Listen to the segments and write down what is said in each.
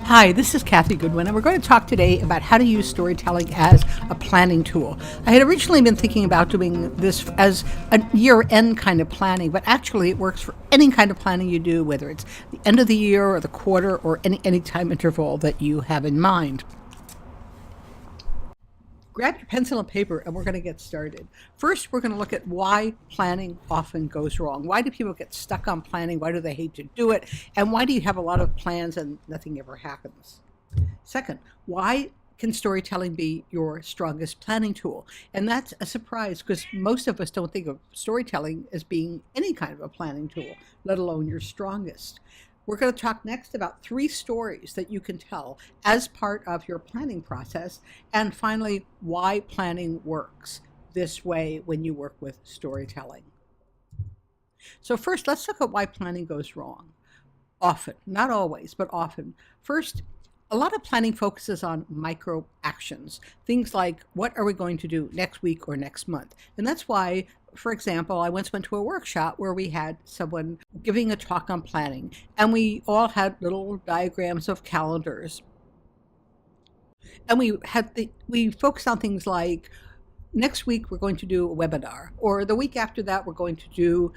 Hi, this is Cathy Goodwin, and we're going to talk today about how to use storytelling as a planning tool. I had originally been thinking about doing this as a year-end kind of planning, but actually it works for any kind of planning you do, whether it's the end of the year or the quarter or any time interval that you have in mind. Grab your pencil and paper and we're going to get started. First, we're going to look at why planning often goes wrong. Why do people get stuck on planning? Why do they hate to do it? And why do you have a lot of plans and nothing ever happens? Second, why can storytelling be your strongest planning tool? And that's a surprise because most of us don't think of storytelling as being any kind of a planning tool, let alone your strongest. We're going to talk next about 3 stories that you can tell as part of your planning process. And finally, why planning works this way when you work with storytelling. So first, let's look at why planning goes wrong. Often, not always, but often. First, a lot of planning focuses on micro actions, things like what are we going to do next week or next month? And that's why, for example, I once went to a workshop where we had someone giving a talk on planning, and we all had little diagrams of calendars. And we focused on things like next week we're going to do a webinar, or the week after that we're going to do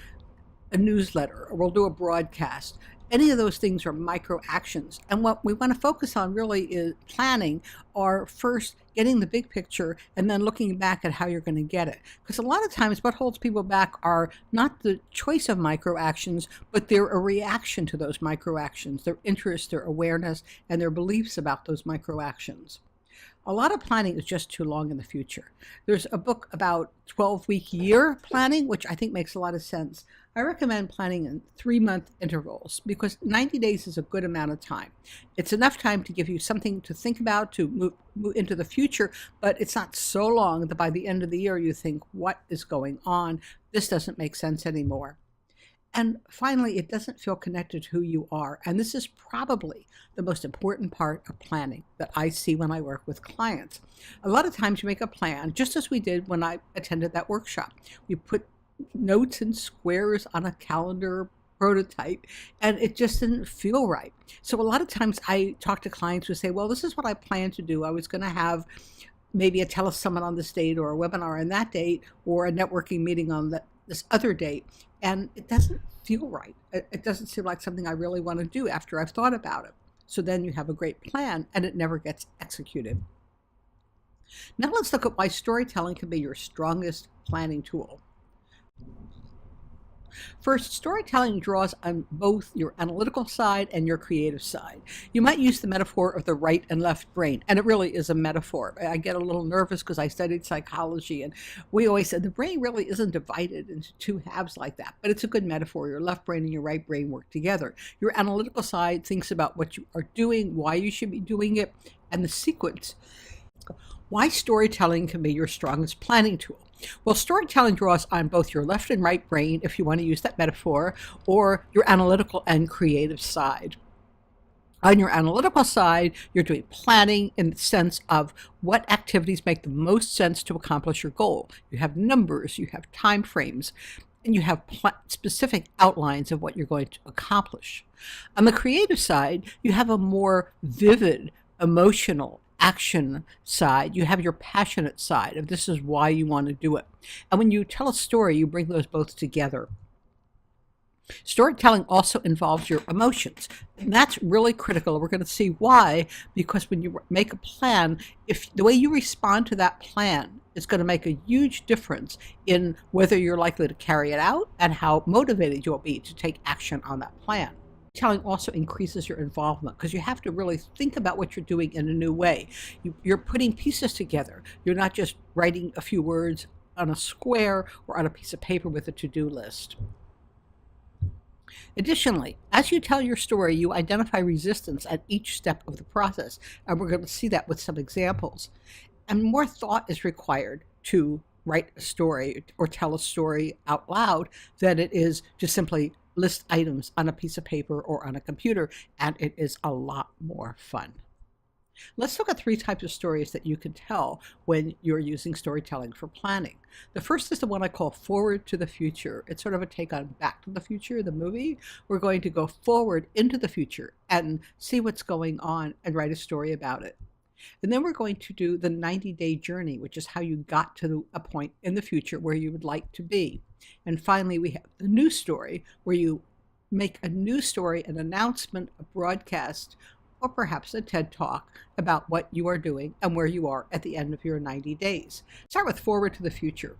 a newsletter, or we'll do a broadcast. Any of those things are micro actions. And what we want to focus on really is planning, or first getting the big picture and then looking back at how you're going to get it. Because a lot of times what holds people back are not the choice of micro actions, but they're a reaction to those micro actions, their interest, their awareness, and their beliefs about those micro actions. A lot of planning is just too long in the future. There's a book about 12-week year planning, which I think makes a lot of sense. I recommend planning in 3-month intervals because 90 days is a good amount of time. It's enough time to give you something to think about, to move into the future, but it's not so long that by the end of the year you think, what is going on? This doesn't make sense anymore. And finally, it doesn't feel connected to who you are. And this is probably the most important part of planning that I see when I work with clients. A lot of times you make a plan, just as we did when I attended that workshop. We put notes and squares on a calendar prototype, and it just didn't feel right. So a lot of times I talk to clients who say, well, this is what I plan to do. I was going to have maybe a telesummit on this date, or a webinar on that date, or a networking meeting on this other date. And it doesn't feel right. It doesn't seem like something I really want to do after I've thought about it. So then you have a great plan and it never gets executed. Now let's look at why storytelling can be your strongest planning tool. First, storytelling draws on both your analytical side and your creative side. You might use the metaphor of the right and left brain, and it really is a metaphor. I get a little nervous because I studied psychology, and we always said the brain really isn't divided into 2 halves like that, but it's a good metaphor. Your left brain and your right brain work together. Your analytical side thinks about what you are doing, why you should be doing it, and the sequence. Why storytelling can be your strongest planning tool. Well, storytelling draws on both your left and right brain, if you want to use that metaphor, or your analytical and creative side. On your analytical side, you're doing planning in the sense of what activities make the most sense to accomplish your goal. You have numbers, you have time frames, and you have specific outlines of what you're going to accomplish. On the creative side, you have a more vivid, emotional, action side. You have your passionate side of this is why you want to do it. And when you tell a story, you bring those both together. Storytelling also involves your emotions. And that's really critical. We're going to see why, because when you make a plan, if the way you respond to that plan is going to make a huge difference in whether you're likely to carry it out and how motivated you'll be to take action on that plan. Storytelling also increases your involvement because you have to really think about what you're doing in a new way. You're putting pieces together. You're not just writing a few words on a square or on a piece of paper with a to-do list. Additionally, as you tell your story, you identify resistance at each step of the process, and we're going to see that with some examples. And more thought is required to write a story or tell a story out loud than it is to simply list items on a piece of paper or on a computer, and it is a lot more fun. Let's look at 3 types of stories that you can tell when you're using storytelling for planning. The first is the one I call forward to the future. It's sort of a take on Back to the Future, the movie. We're going to go forward into the future and see what's going on and write a story about it. And then we're going to do the 90-day journey, which is how you got to a point in the future where you would like to be. And finally, we have the news story, where you make a news story, an announcement, a broadcast, or perhaps a TED Talk about what you are doing and where you are at the end of your 90 days. Start with Forward to the Future.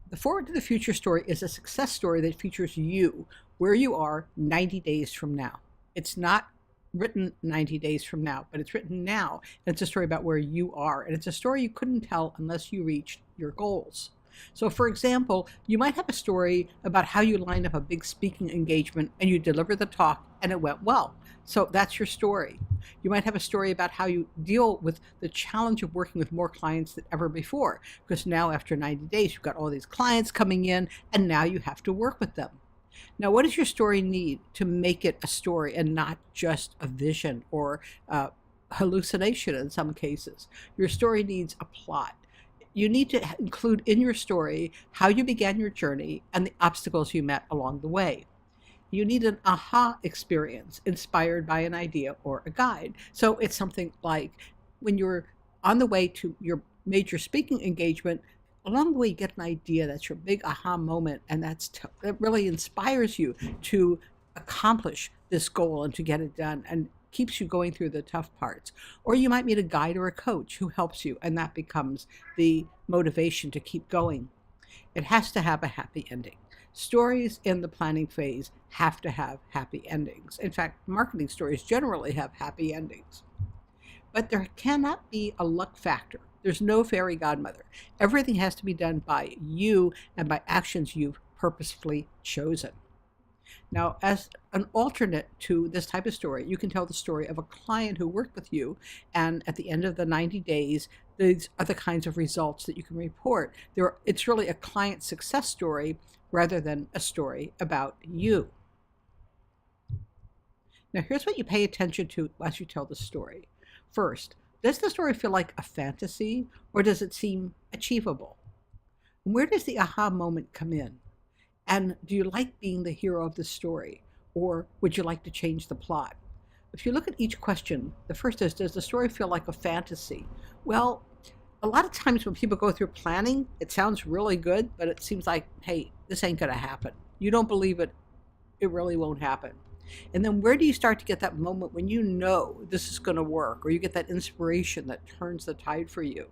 The Forward to the Future story is a success story that features you, where you are 90 days from now. It's not written 90 days from now, but it's written now, and it's a story about where you are, and it's a story you couldn't tell unless you reached your goals. So for example, you might have a story about how you lined up a big speaking engagement and you delivered the talk and it went well. So that's your story. You might have a story about how you deal with the challenge of working with more clients than ever before, because now after 90 days, you've got all these clients coming in and now you have to work with them. Now, what does your story need to make it a story and not just a vision or hallucination in some cases? Your story needs a plot. You need to include in your story how you began your journey and the obstacles you met along the way. You need an aha experience inspired by an idea or a guide. So it's something like when you're on the way to your major speaking engagement, along the way you get an idea that's your big aha moment, and that really inspires you to accomplish this goal and to get it done, and keeps you going through the tough parts. Or you might meet a guide or a coach who helps you, and that becomes the motivation to keep going. It has to have a happy ending. Stories in the planning phase have to have happy endings. In fact, marketing stories generally have happy endings. But there cannot be a luck factor. There's no fairy godmother. Everything has to be done by you and by actions you've purposefully chosen. Now, as an alternate to this type of story, you can tell the story of a client who worked with you, and at the end of the 90 days, these are the kinds of results that you can report. It's really a client success story rather than a story about you. Now, here's what you pay attention to as you tell the story. First, does the story feel like a fantasy, or does it seem achievable? And where does the aha moment come in? And do you like being the hero of the story, or would you like to change the plot? If you look at each question, the first is, does the story feel like a fantasy? Well, a lot of times when people go through planning, it sounds really good, but it seems like, hey, this ain't going to happen. You don't believe it, it really won't happen. And then where do you start to get that moment when you know this is going to work, or you get that inspiration that turns the tide for you?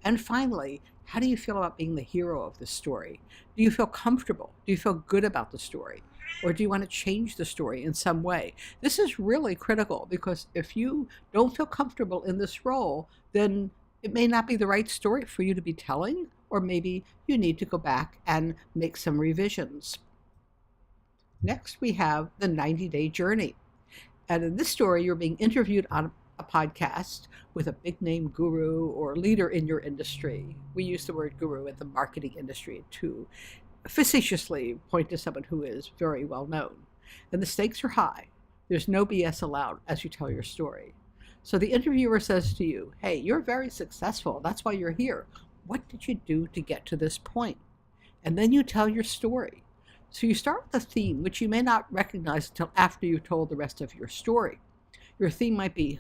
And finally, how do you feel about being the hero of the story? Do you feel comfortable? Do you feel good about the story? Or do you want to change the story in some way? This is really critical, because if you don't feel comfortable in this role, then it may not be the right story for you to be telling, or maybe you need to go back and make some revisions. Next, we have the 90-day journey. And in this story, you're being interviewed on a podcast with a big name guru or leader in your industry. We use the word guru in the marketing industry to facetiously point to someone who is very well known. And the stakes are high. There's no BS allowed as you tell your story. So the interviewer says to you, hey, you're very successful. That's why you're here. What did you do to get to this point? And then you tell your story. So you start with a theme, which you may not recognize until after you've told the rest of your story. Your theme might be,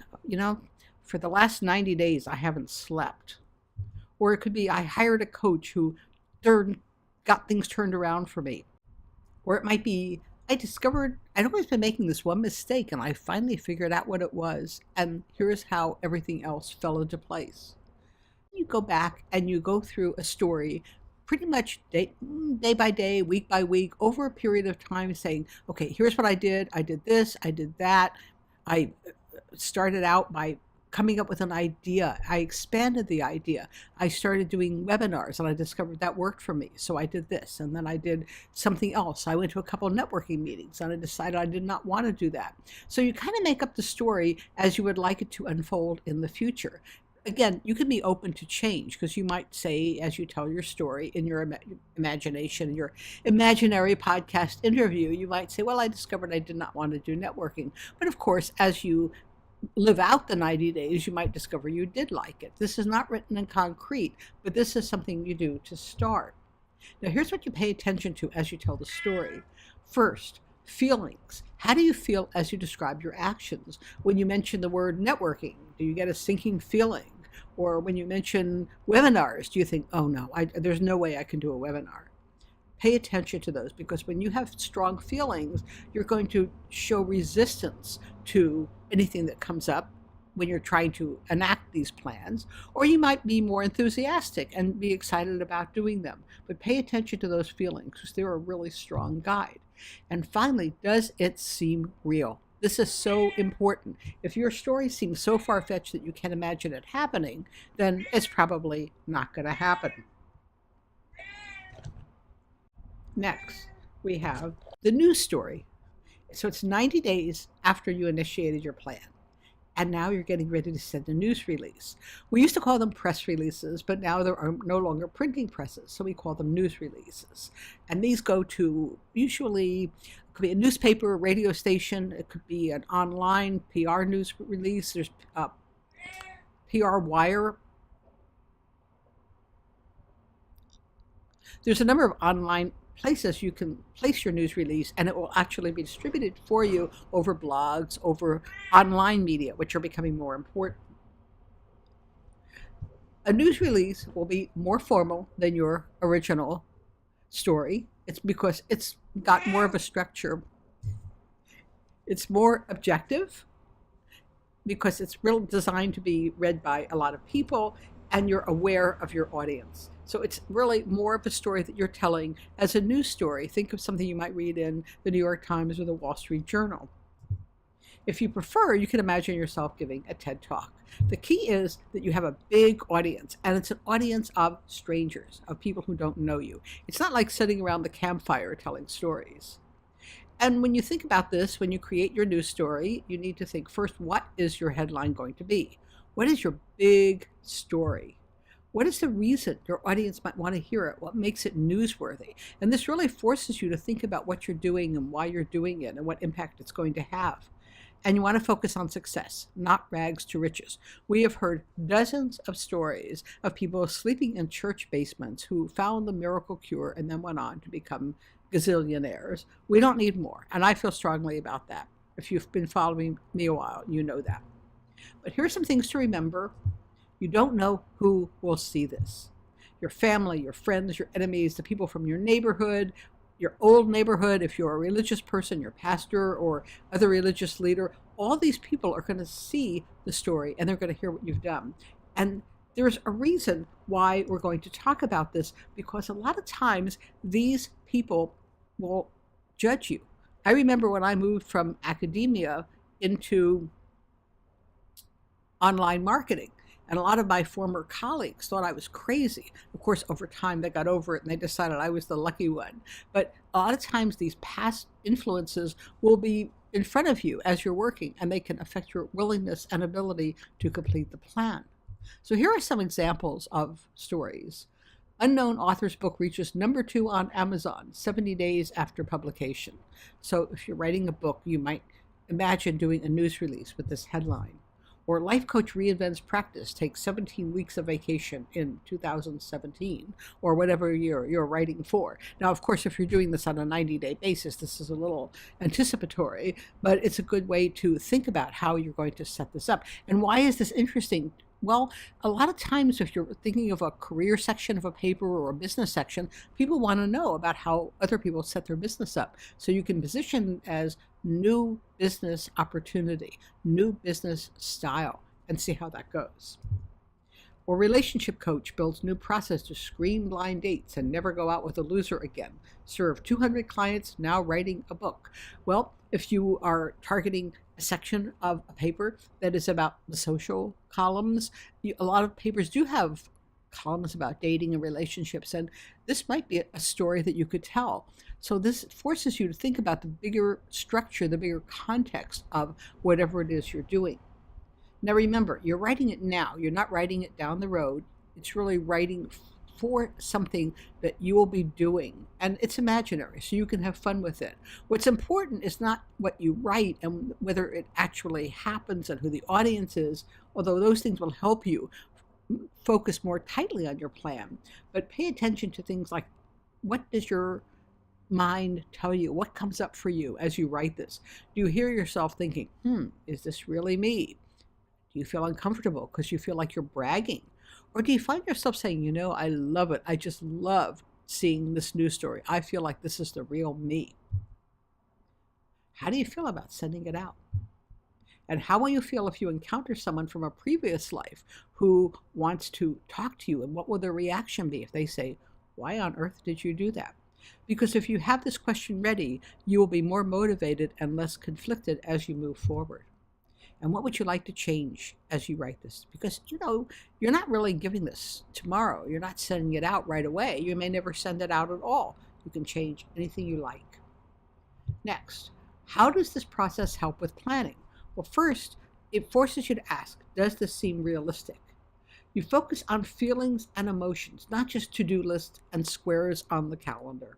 for the last 90 days, I haven't slept. Or it could be, I hired a coach who got things turned around for me. Or it might be, I discovered I'd always been making this one mistake, and I finally figured out what it was. And here's how everything else fell into place. You go back and you go through a story pretty much day by day, week by week, over a period of time, saying, okay, here's what I did this, I did that. I started out by coming up with an idea. I expanded the idea. I started doing webinars, and I discovered that worked for me. So I did this, and then I did something else. I went to a couple of networking meetings, and I decided I did not want to do that. So you kind of make up the story as you would like it to unfold in the future. Again, you can be open to change, because you might say, as you tell your story in your imagination, your imaginary podcast interview, you might say, well, I discovered I did not want to do networking. But of course, as you live out the 90 days, you might discover you did like it. This is not written in concrete, but this is something you do to start. Now, here's what you pay attention to as you tell the story. First, feelings. How do you feel as you describe your actions? When you mention the word networking, do you get a sinking feeling? Or when you mention webinars, do you think, oh no, there's no way I can do a webinar? Pay attention to those, because when you have strong feelings, you're going to show resistance to anything that comes up when you're trying to enact these plans, or you might be more enthusiastic and be excited about doing them. But pay attention to those feelings, because they're a really strong guide. And finally, does it seem real? This is so important. If your story seems so far-fetched that you can't imagine it happening, then it's probably not going to happen. Next, we have the news story. So it's 90 days after you initiated your plan. And now you're getting ready to send a news release. We used to call them press releases, but now there are no longer printing presses, so we call them news releases. And these go to, usually, it could be a newspaper, a radio station, it could be an online PR news release, there's PR wire. There's a number of online places you can place your news release, and it will actually be distributed for you over blogs, over online media, which are becoming more important. A news release will be more formal than your original story. It's because it's got more of a structure. It's more objective because it's really designed to be read by a lot of people, and you're aware of your audience. So it's really more of a story that you're telling as a news story. Think of something you might read in the New York Times or the Wall Street Journal. If you prefer, you can imagine yourself giving a TED Talk. The key is that you have a big audience, and it's an audience of strangers, of people who don't know you. It's not like sitting around the campfire telling stories. And when you think about this, when you create your news story, you need to think first, what is your headline going to be? What is your big story? What is the reason your audience might want to hear it? What makes it newsworthy? And this really forces you to think about what you're doing and why you're doing it and what impact it's going to have. And you want to focus on success, not rags to riches. We have heard dozens of stories of people sleeping in church basements who found the miracle cure and then went on to become gazillionaires. We don't need more. And I feel strongly about that. If you've been following me a while, you know that. But here's some things to remember. You don't know who will see this. Your family, your friends, your enemies, the people from your neighborhood, your old neighborhood, if you're a religious person, your pastor or other religious leader, all these people are going to see the story and they're going to hear what you've done. And there's a reason why we're going to talk about this, because a lot of times these people will judge you. I remember when I moved from academia into online marketing, and a lot of my former colleagues thought I was crazy. Of course, over time, they got over it and they decided I was the lucky one. But a lot of times, these past influences will be in front of you as you're working, and they can affect your willingness and ability to complete the plan. So here are some examples of stories. Unknown author's book reaches #2 on Amazon 70 days after publication. So if you're writing a book, you might imagine doing a news release with this headline. Or life coach reinvents practice, takes 17 weeks of vacation in 2017, or whatever year you're writing for. Now, of course, if you're doing this on a 90-day basis, this is a little anticipatory, but it's a good way to think about how you're going to set this up. And why is this interesting? Well, a lot of times if you're thinking of a career section of a paper or a business section, people want to know about how other people set their business up. So you can position as new business opportunity, new business style, and see how that goes. Or relationship coach builds new process to screen blind dates and never go out with a loser again. Serve 200 clients, now writing a book. Well, if you are targeting a section of a paper that is about the social columns, a lot of papers do have columns about dating and relationships, and this might be a story that you could tell. So this forces you to think about the bigger structure, the bigger context of whatever it is you're doing. Now remember, you're writing it now. You're not writing it down the road. It's really writing for something that you will be doing, and it's imaginary, so you can have fun with it. What's important is not what you write and whether it actually happens and who the audience is, although those things will help you focus more tightly on your plan. But pay attention to things like, what does your mind tell you? What comes up for you as you write this? Do you hear yourself thinking, is this really me? Do you feel uncomfortable because you feel like you're bragging? Or do you find yourself saying, I love it. I just love seeing this news story. I feel like this is the real me. How do you feel about sending it out? And how will you feel if you encounter someone from a previous life who wants to talk to you? And what will their reaction be if they say, why on earth did you do that? Because if you have this question ready, you will be more motivated and less conflicted as you move forward. And what would you like to change as you write this? Because, you're not really giving this tomorrow. You're not sending it out right away. You may never send it out at all. You can change anything you like. Next, how does this process help with planning? Well, first, it forces you to ask, does this seem realistic? You focus on feelings and emotions, not just to-do lists and squares on the calendar.